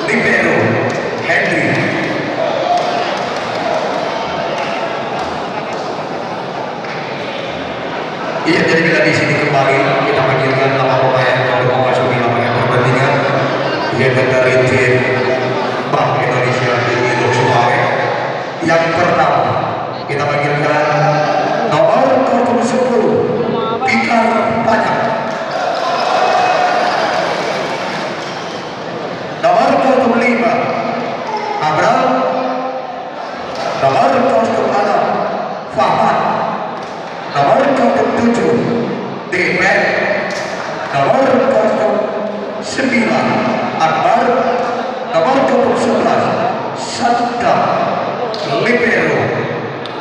Libero Henry. Iya, jadi bila di sini kembali kita panggilkan nama pemain yang memasuki lapangan pertandingan yang dari tim Bank Indonesia di Induk Sumawe. Yang pertama kita panggilkan nomor 10 Pikar Banyak, nomor 25 Abram, nomor 26 Fahman, nomor 27 Demet, nomor 09 Akbar, nomor 11 Saddam, Libero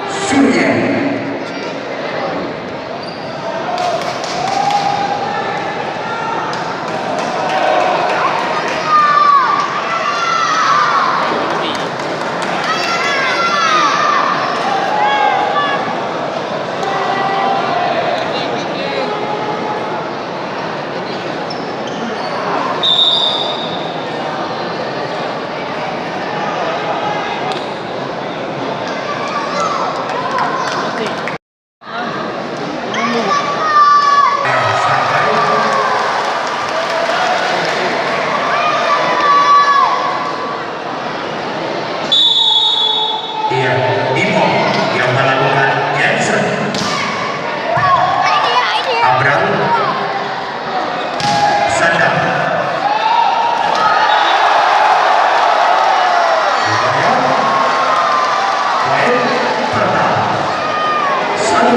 Surya. Bimo yang melakukan Jensen, Abram, Sadam, poin pertama 1-0.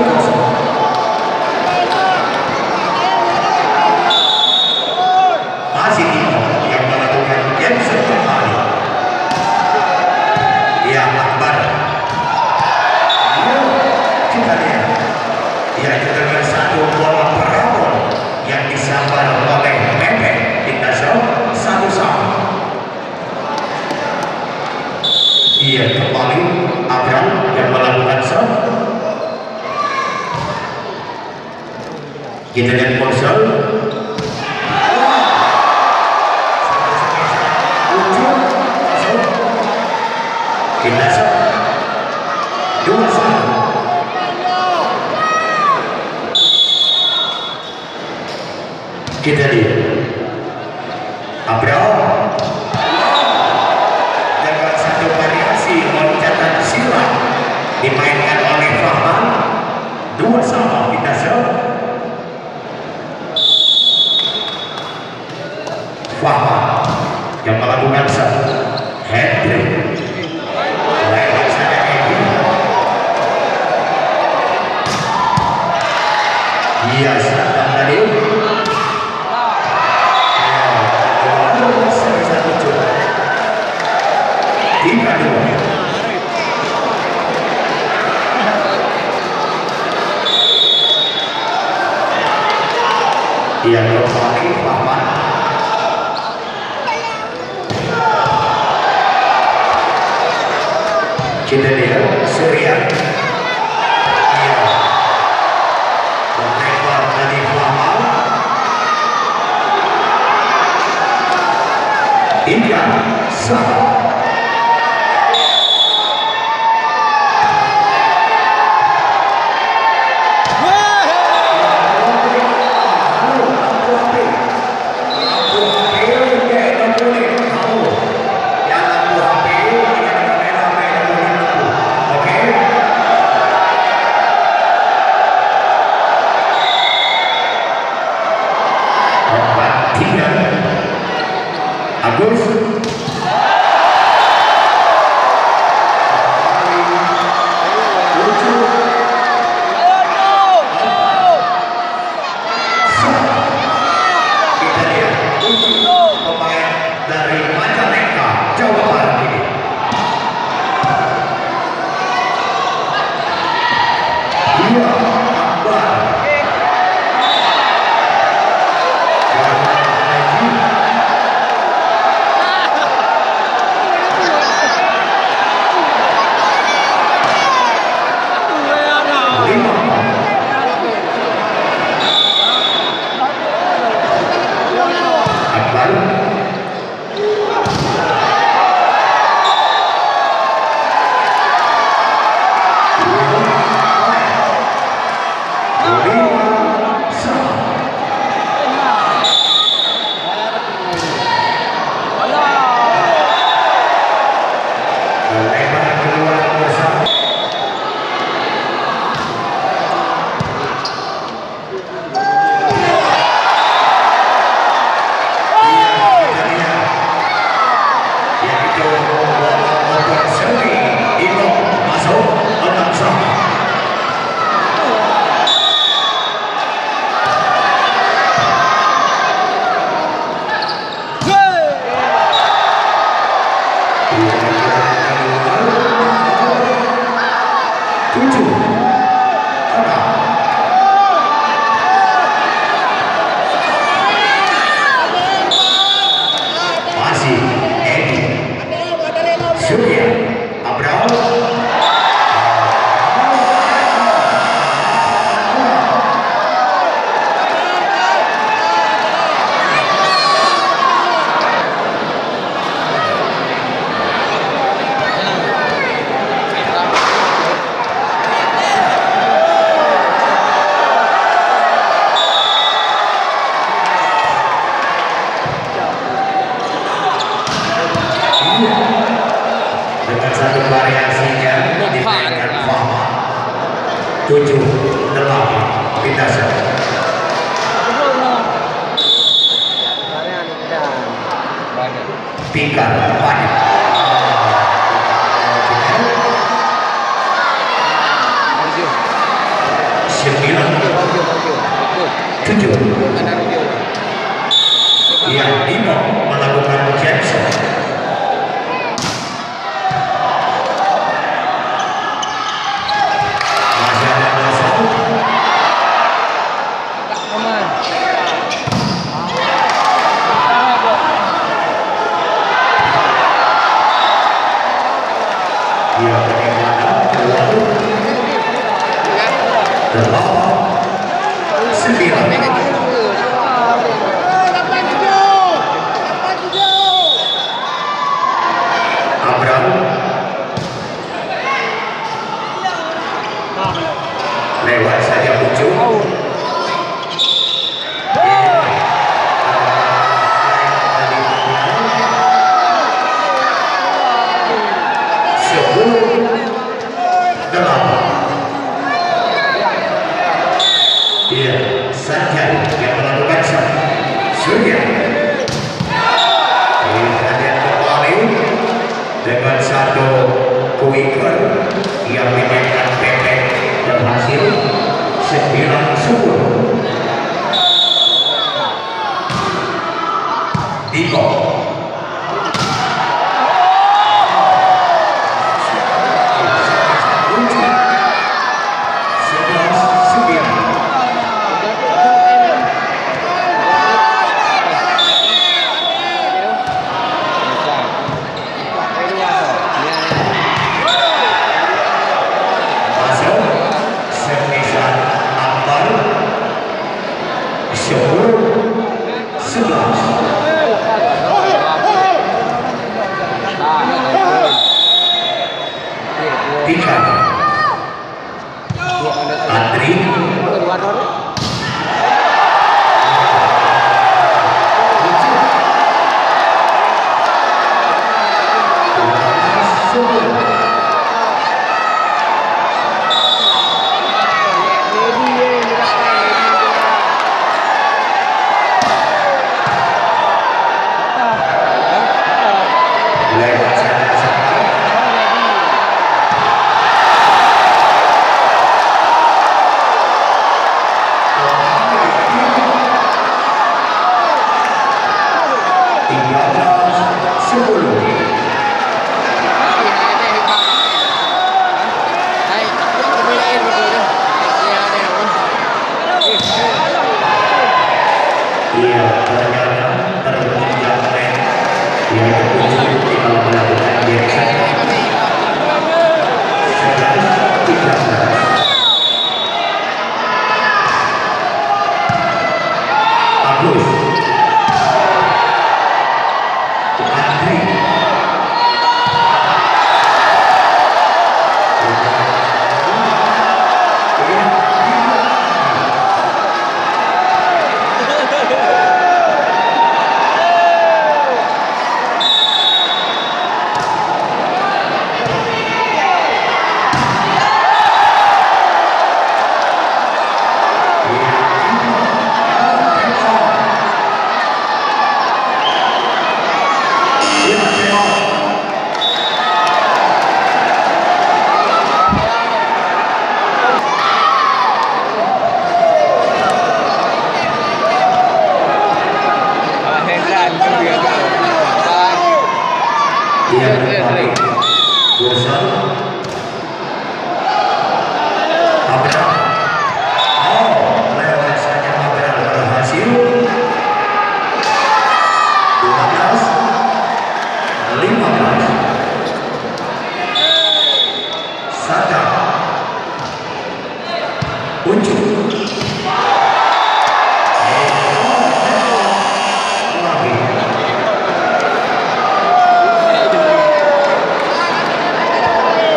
Masih Bimo yang melakukan Jensen kembali. Ya, Akbar. Kita lihat, yaitu dengan satu bola parabol yang disambar oleh Pepe. Kita show satu sama. Iya, kembali Abram yang melakukan shot. Kita lihat ponsel. Kita shot 2-1. Kita lihat Abram dengan satu variasi loncatan silang dimainkan oleh Fahman. 2-2. Kita shot. Fahman yang melakukan shot. Henry. Iya, Saddam tadi. Iya, kembali Fahman. Kita lihat Surya. Iya, berlebar dari Fahman. India sama. Agus lebar keluar bersama. Dengan satu variasinya diberikan Fahma 7-8 Pintasan. Pikar banyak 9-7. Yang Dino melakukan Jackson. Dia bagaimana terlalu 8-9. Abraham lewat saja ujung. Dia saja yang melakukan shot. Surya dilihat kembali dengan satu quicker yang menyebabkan pendek berhasil 9-10. Diko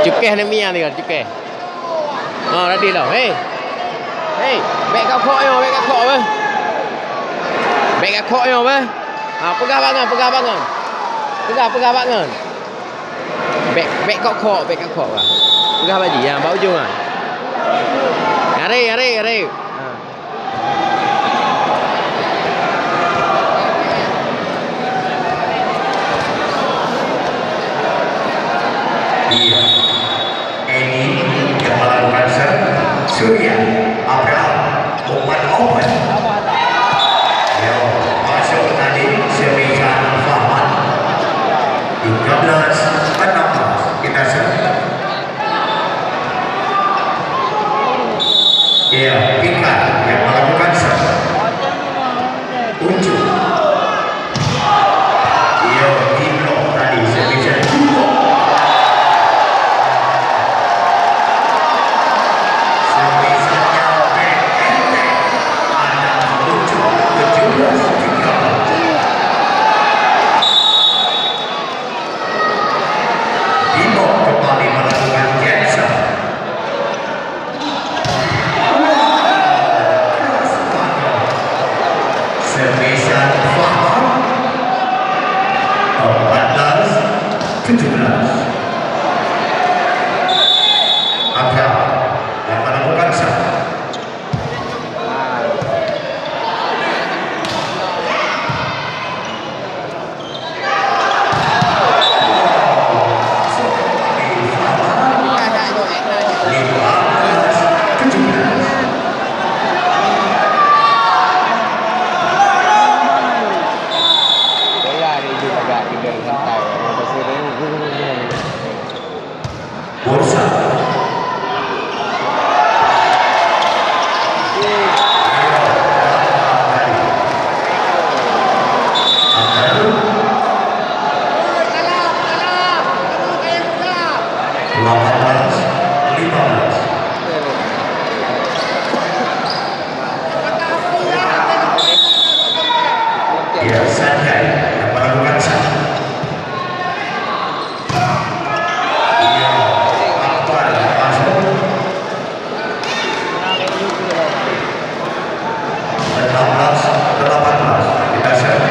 Cukeh ni Mia ni kan, cukeh. Ready dah. Hey, back kat kok yo, back kat kok apa? Back kat kok yo apa? Pegang bangan. Pegang bangan. Back kat kok lah. Pegang baji, bawa ujung ah. Hari. Iya. Ini yang melakukan serve Surya Abraham open. Yo, masuk tadi Semikan Fahman 13-16 kita serve. Iya, Pikan yang melakukan serve. Unjuk. Yo, di blok tadi Semikan Bursa. Ya, Sanjay yang melakukan satu. Iya, Akbar masuk. 16-18 kita serve.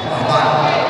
Muhammad.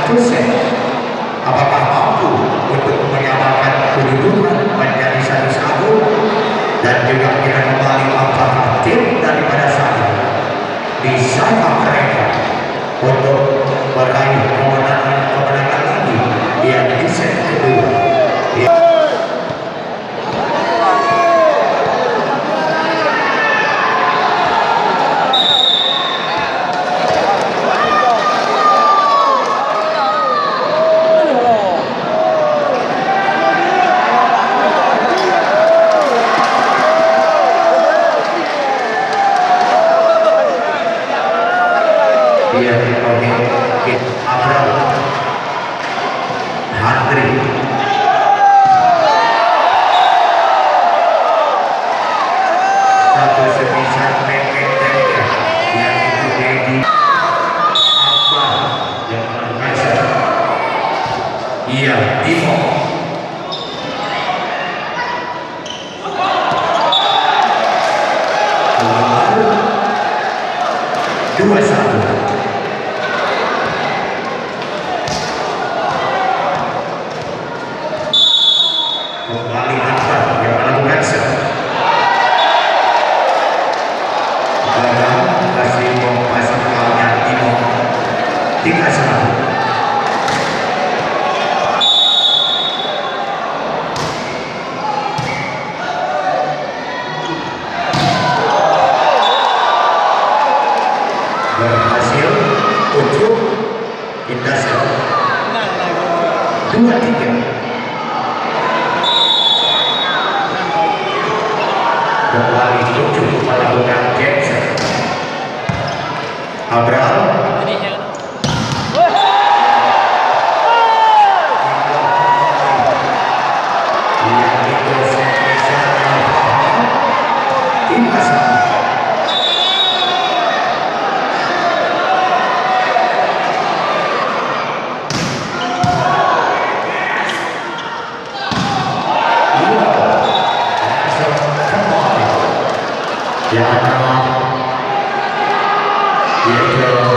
satu set. Apakah mampu untuk menyamakan kedudukan menjadi 1-1 dan juga kita kembali apakah tim daripada saya bisa mereka untuk meraih kemenangan lagi di set kedua. Dia dipanggil Abraham Handri. Satu sebisar pempek yang dipunyai di Akbar yang berkasa. Ia Timo. Dua satu. Kembali Akbar yang melakukan set. Gagal kasih pasang kalnya Timo 3-1. Berhasil untuk kita set 2-3. Kembali tujuh melakukan Jackson. Abraham yang itu spesialnya timnas. Yang pertama yaitu 4-3.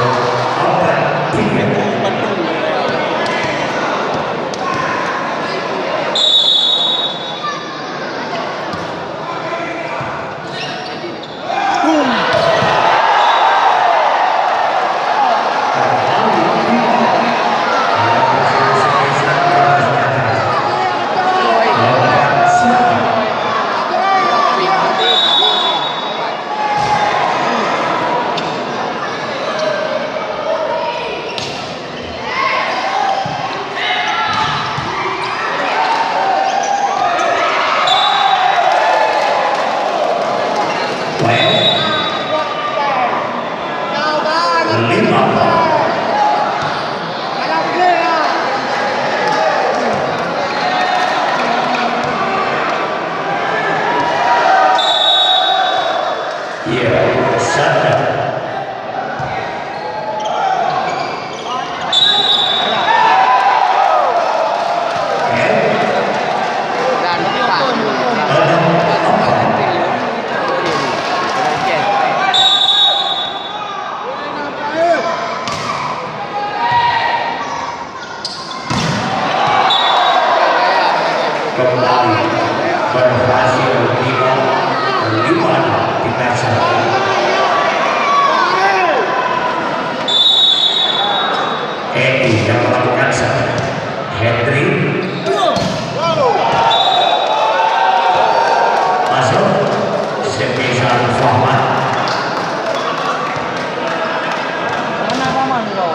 Kembali berhasil lima timnas. Edi yang melakukan satu. Henry masuk. Sebisa Fahman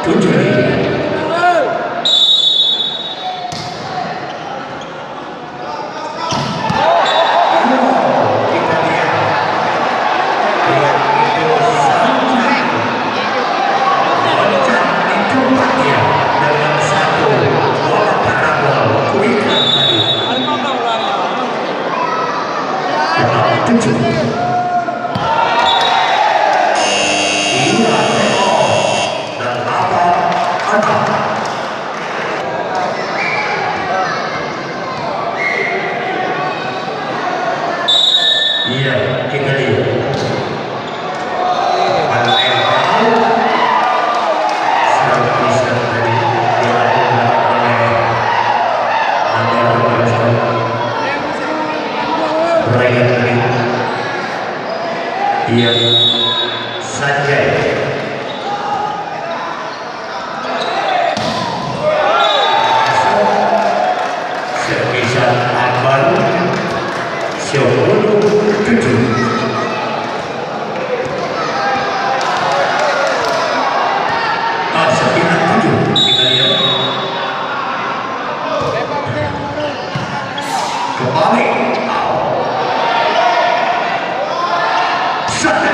7-5. Iya, kita lihat. Ada yang tahu, servis dari pertandingan ini. Ia Sanjay. Serpisan Akbar 10-7. Kembali sana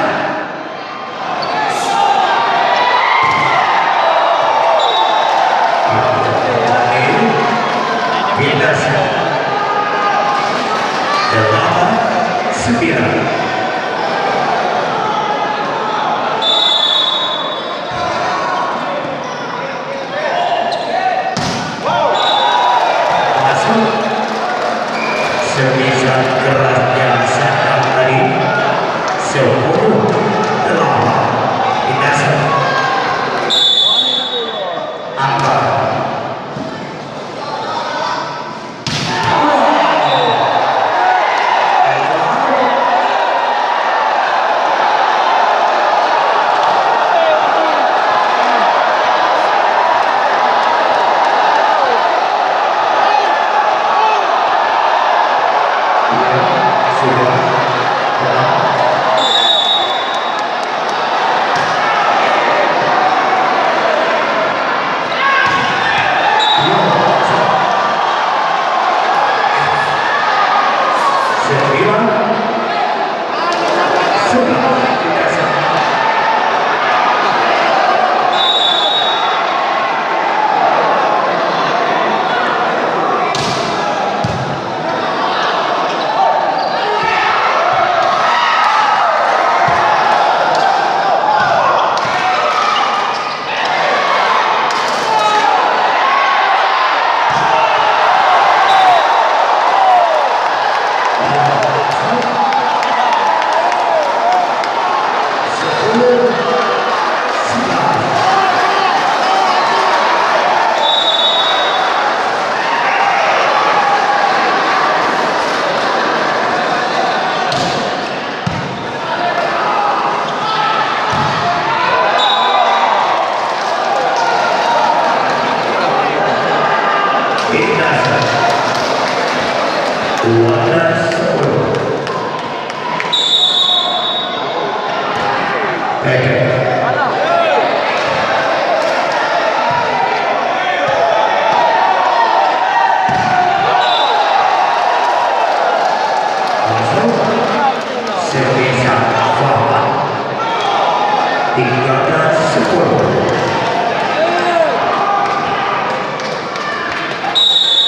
pindah 8-9. Sebisa kerasnya Sakam tadi 10-8 Pindasan Akbar.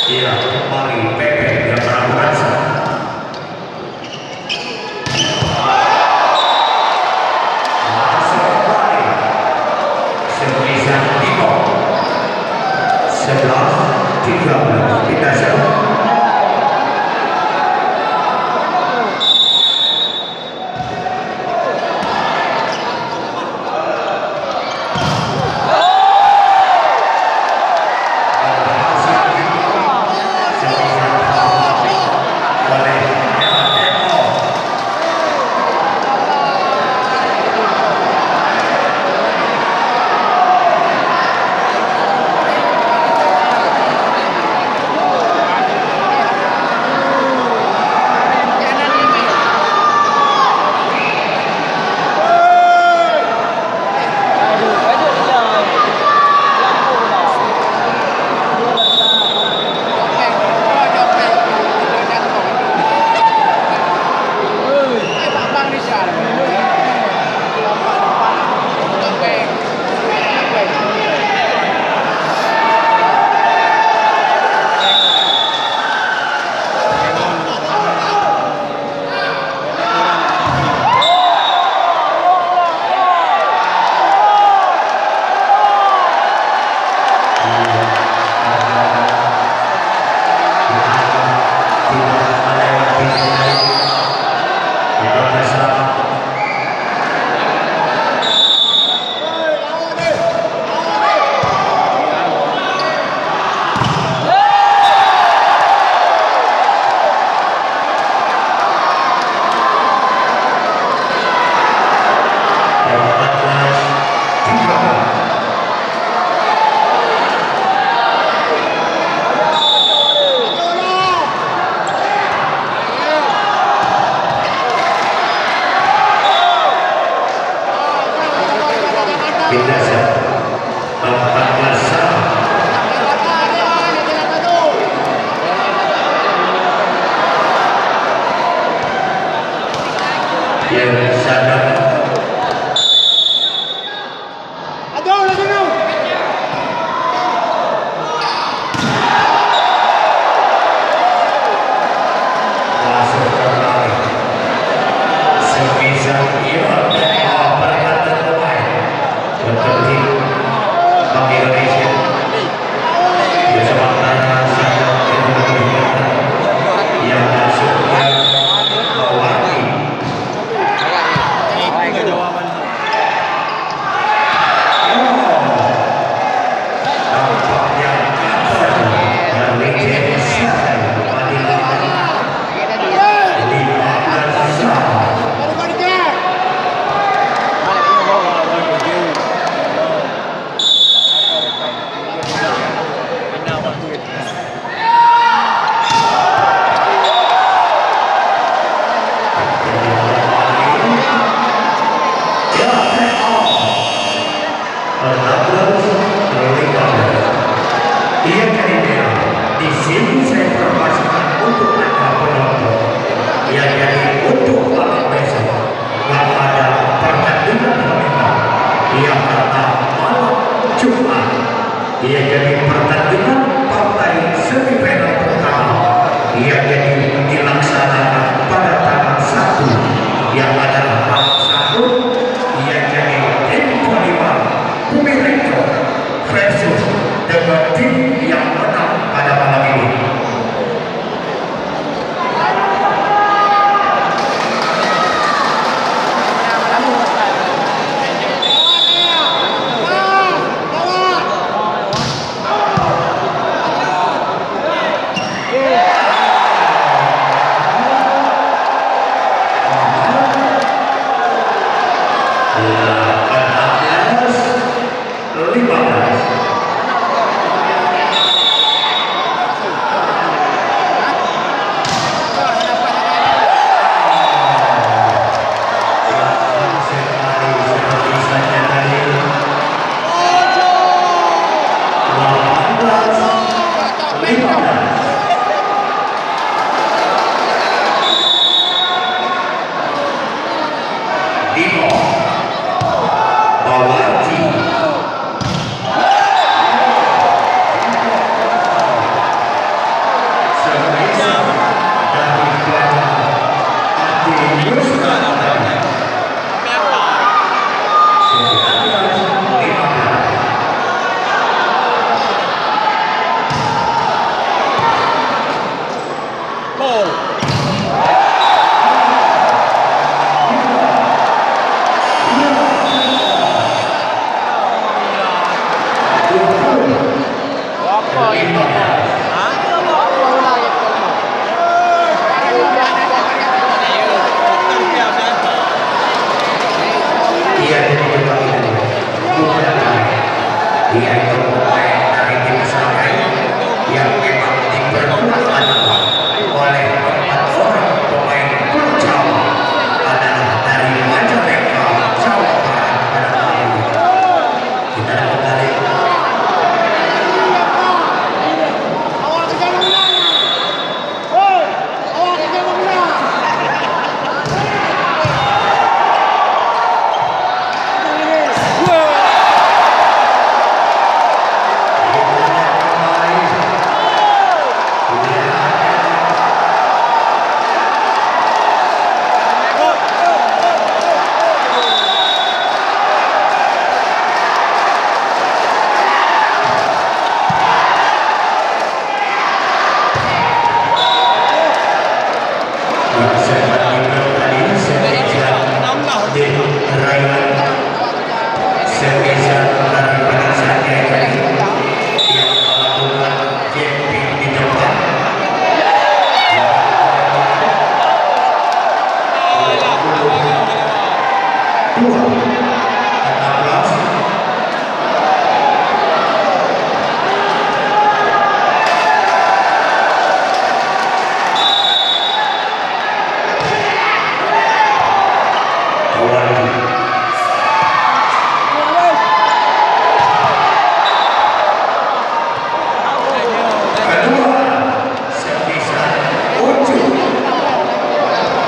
Dia kembali Pepe yang meragukan masuk kembali Serpisan Timo 11-13 Pindasan. Ia jadi pertandingan partai semifinal pertama yang jadi dilaksanakan pada tanggal 1 yang adalah malam sahur. Ia jadi tim kelima Bumi Rektor versus dengan tim yang menang pada malam ini.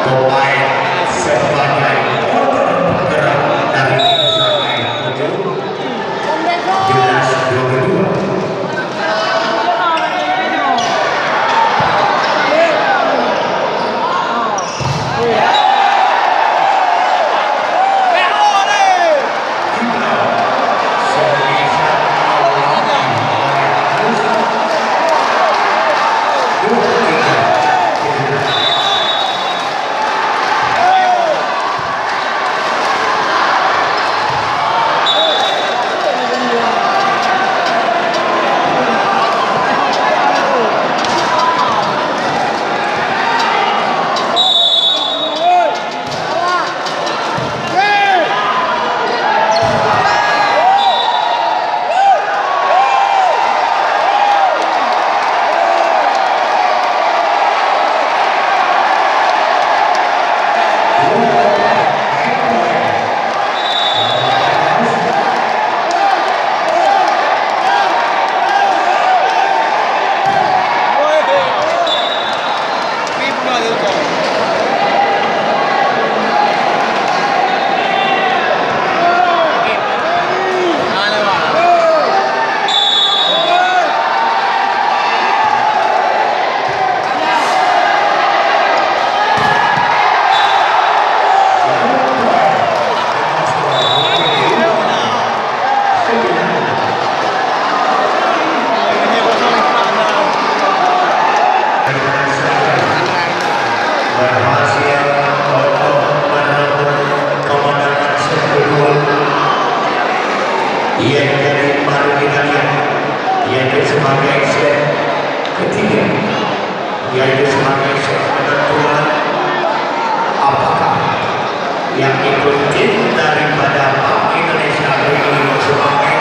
Pemain sebagai yaitu sebagai penentuan apakah yang ikut tim daripada Bank Indonesia Rio Sebagai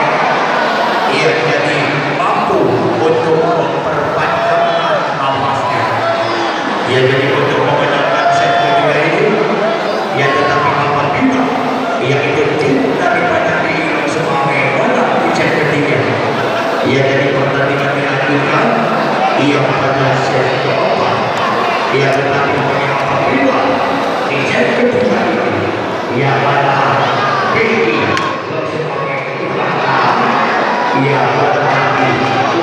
ia jadi mampu untuk memperpanjang nafasnya. Ia jadi untuk memenangkan set kedua ini. Ia tetapi apabila ia ikut tim daripada Rio Sebagai menang di set ketiga, ia jadi pertandingan dilanjutkan. Ia pada set keempat, ia tetapi apabila di set ketiga ini ia pada Beki sebagai belakang, ia berarti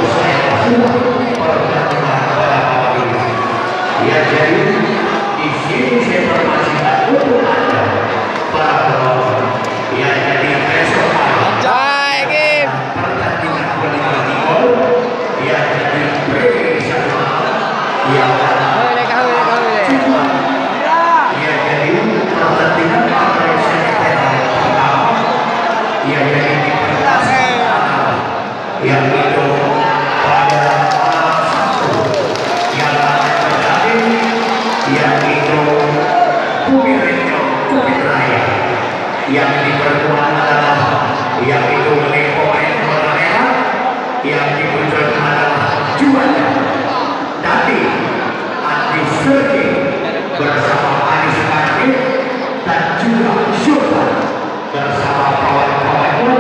usai sudah pertandingan pada ini. Ia jadi di sini saya informasikan untuk anda para penonton. Ia jadi besok malam pertandingan berikutnya. Ia jadi ia jadi pertandingan pertama. Ia jadi yang itu pada satu yang akan terjadi, yang itu Bumi Raya yang diperkuat adalah yang itu menilai pemain merah, yang dimunculkan adalah juara Dati Andi Sergi bersama Anis Karni dan juga Syurga bersama kawan-kawannya.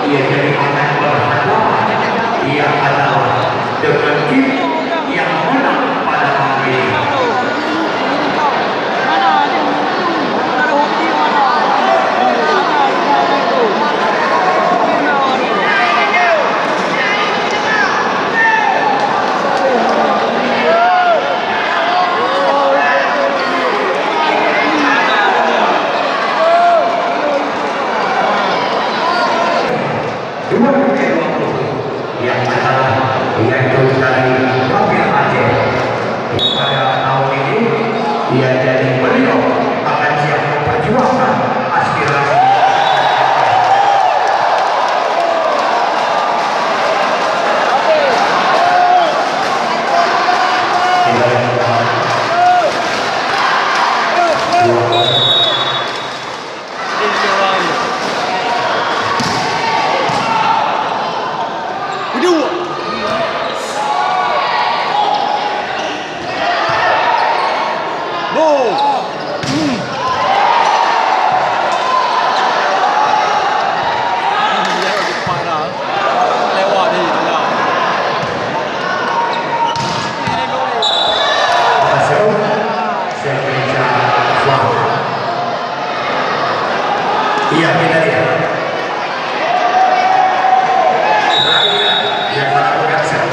Ia jadi akan berhadapan. Ia adalah dengan tim yang menang pada hari ini. Yang adalah yaitu dari Profil Aceh. Pada tahun ini ia jadi beliau akan siap memperjuangkan aspirasi. Iya, kita lihat. Yang melakukan set.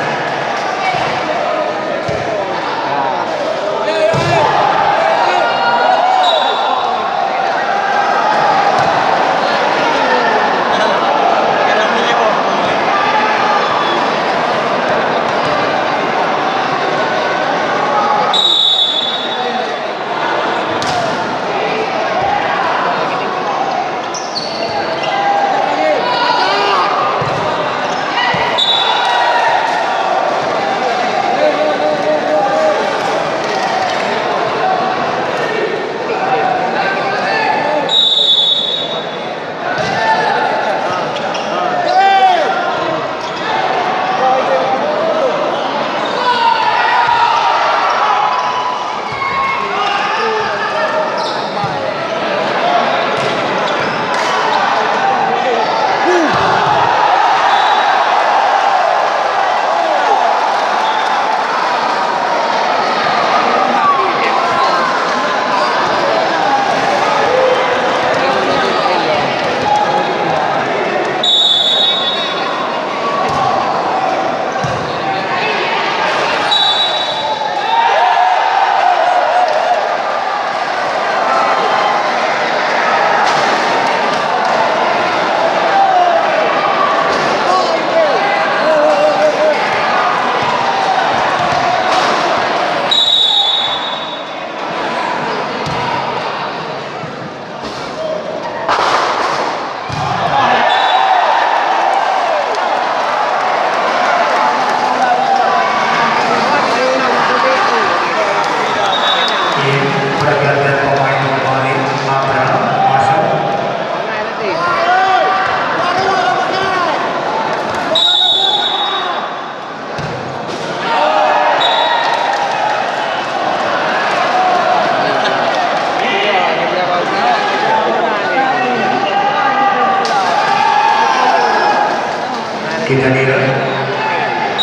Kita lihat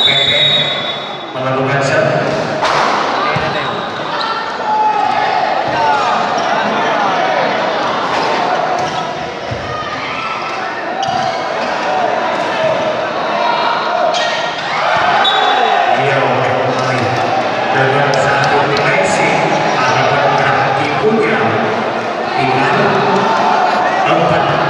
PP melakukan set. Dia kembali dengan satu dimensi harapan kaki punya dengan 4-6.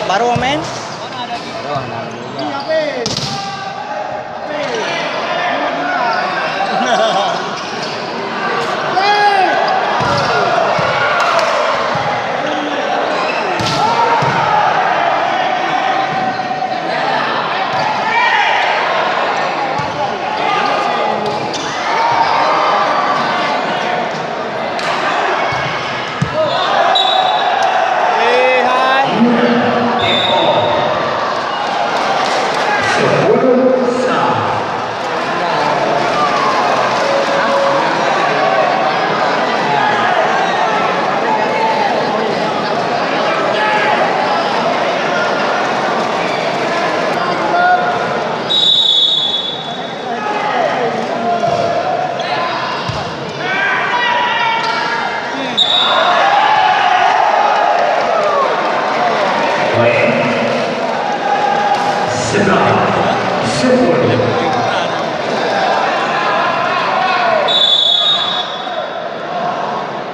Baru men?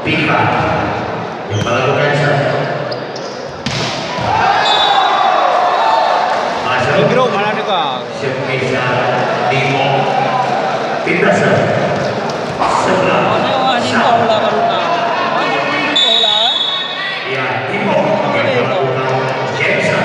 Pika yang melakukan satu. Masuk Grup mana juga? Sepisa Dimo Pindasa sebelah ya Dimo yang melakukan Jackson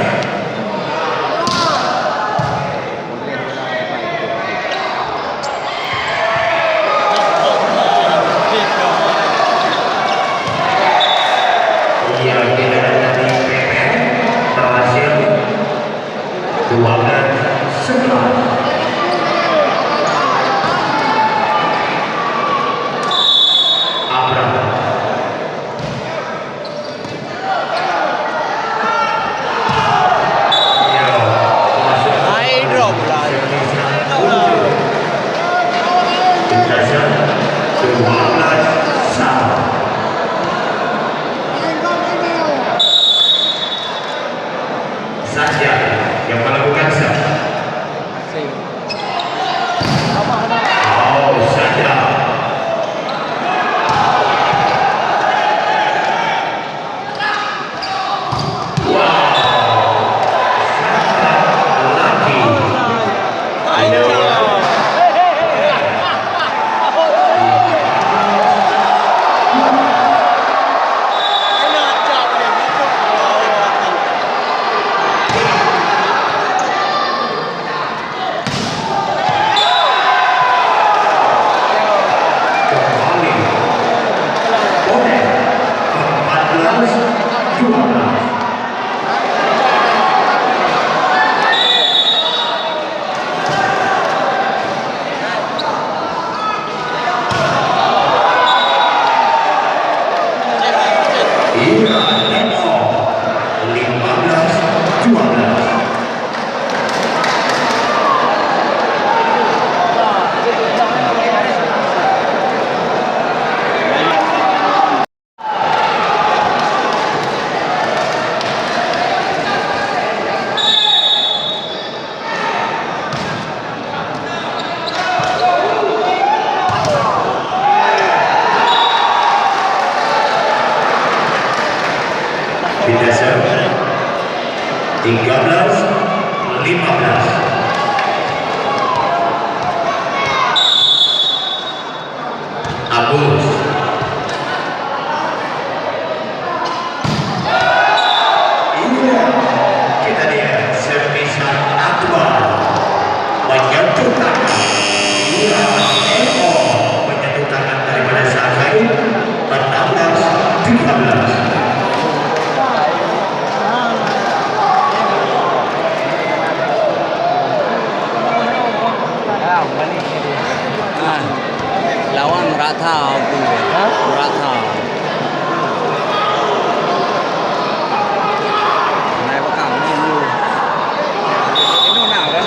13-15. Agus. Iya, kita lihat servisan Akbar menyentuh tangan. Iya, Eko menyentuh tangan daripada Sakai. 16-13. Lawan Rata aku. Rata. Này có cảm ơn nhiều. Cái nô nào đó?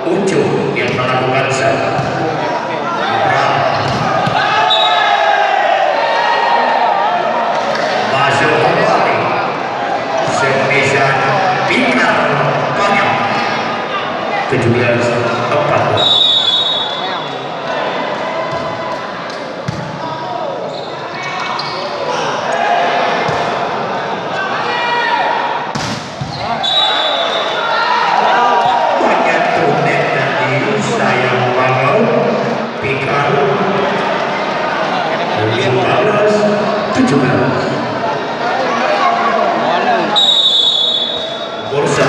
Ucup yang melakukan set. Masuk kembali. Servisan Bintang banyak. 17-14. Bursa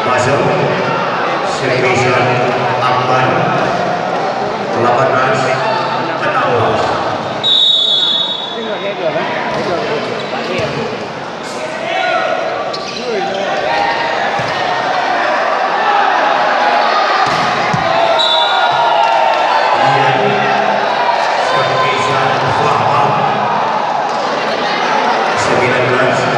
masuk servisan Akbar 18-16. Servisan Faham 19-16.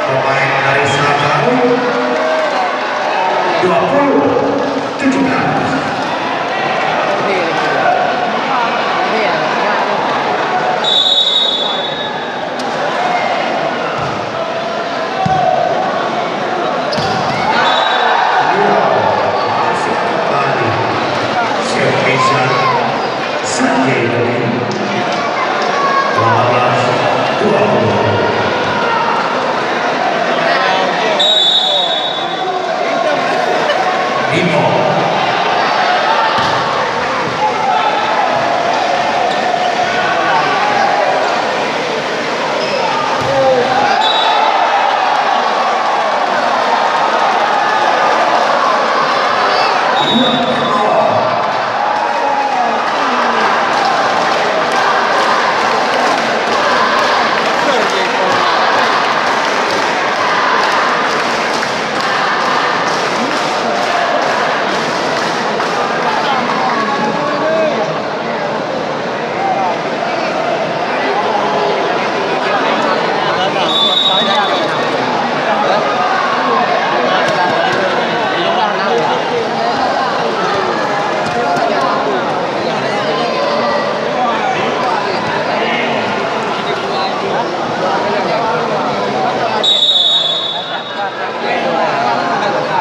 Pemain dari Sabah 20-17. Masuk kembali servisan Sanjay dari 18-20. Bimo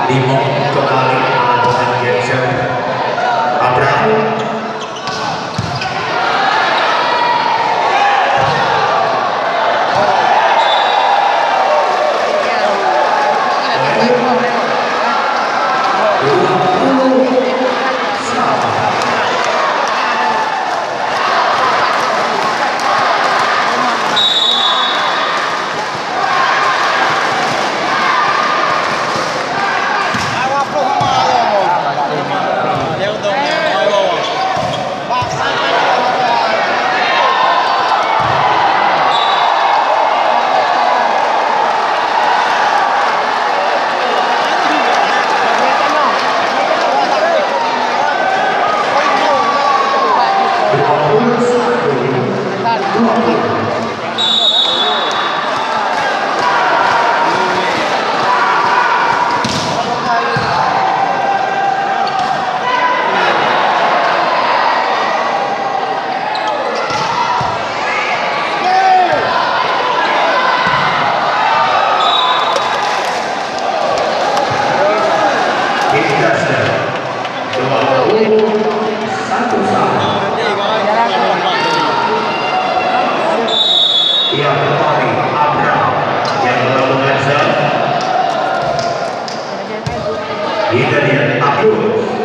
Limong kembali melakukan Jackson Abraham. Ia kembali Abraham yang melakukan serve. Hidayat Abdul